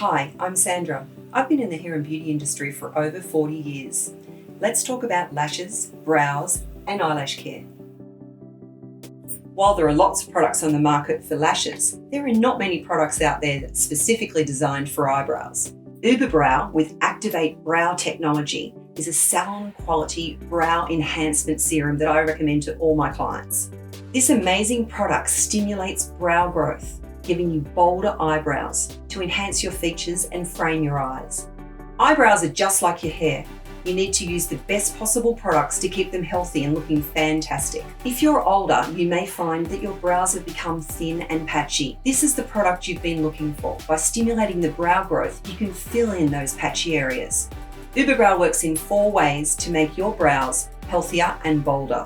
Hi, I'm Sandra. I've been in the hair and beauty industry for over 40 years. Let's talk about lashes, brows, and eyelash care. While there are lots of products on the market for lashes, there are not many products out there that's specifically designed for eyebrows. Uberbrow with Activate Brow technology is a salon-quality brow enhancement serum that I recommend to all my clients. This amazing product stimulates brow growth, giving you bolder eyebrows to enhance your features and frame your eyes. Eyebrows are just like your hair. You need to use the best possible products to keep them healthy and looking fantastic. If you're older, you may find that your brows have become thin and patchy. This is the product you've been looking for. By stimulating the brow growth, you can fill in those patchy areas. Uberbrow works in 4 ways to make your brows healthier and bolder.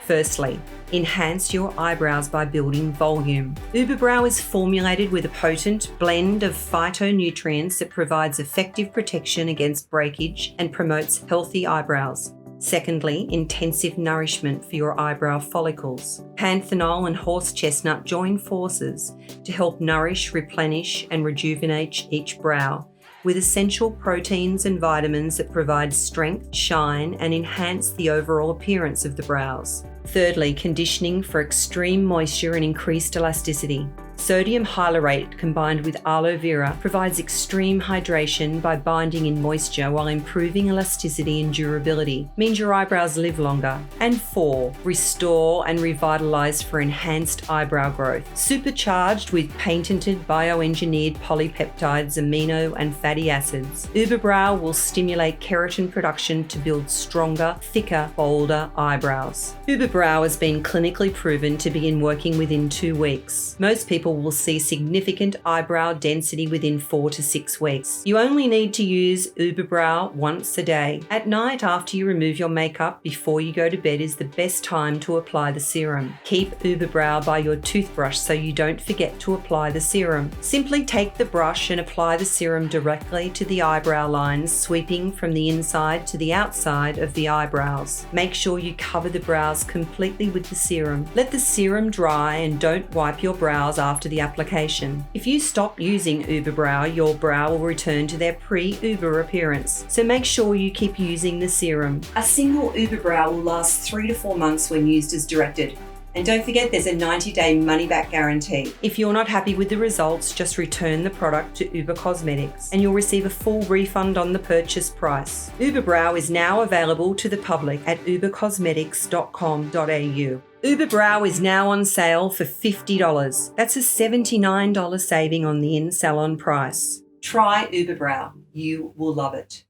Firstly, enhance your eyebrows by building volume. Uberbrow is formulated with a potent blend of phytonutrients that provides effective protection against breakage and promotes healthy eyebrows. Secondly, intensive nourishment for your eyebrow follicles. Panthenol and horse chestnut join forces to help nourish, replenish, and rejuvenate each brow, with essential proteins and vitamins that provide strength, shine, and enhance the overall appearance of the brows. Thirdly, conditioning for extreme moisture and increased elasticity. Sodium hyalurate combined with aloe vera provides extreme hydration by binding in moisture while improving elasticity and durability, means your eyebrows live longer. And 4, restore and revitalize for enhanced eyebrow growth. Supercharged with patented bioengineered polypeptides, amino and fatty acids, Uberbrow will stimulate keratin production to build stronger, thicker, bolder eyebrows. Uberbrow has been clinically proven to begin working within 2 weeks. Most people will see significant eyebrow density within 4 to 6 weeks. You only need to use Uberbrow once a day. At night, after you remove your makeup, before you go to bed is the best time to apply the serum. Keep Uberbrow by your toothbrush so you don't forget to apply the serum. Simply take the brush and apply the serum directly to the eyebrow lines, sweeping from the inside to the outside of the eyebrows. Make sure you cover the brows completely with the serum. Let the serum dry and don't wipe your brows after the application. If you stop using Uberbrow, your brow will return to their pre-Uber appearance, so make sure you keep using the serum. A single Uberbrow will last 3 to 4 months when used as directed. And don't forget, there's a 90-day money-back guarantee. If you're not happy with the results, just return the product to übercosmetics and you'll receive a full refund on the purchase price. Uberbrow is now available to the public at ubercosmetics.com.au. Uberbrow is now on sale for $50. That's a $79 saving on the in-salon price. Try Uberbrow. You will love it.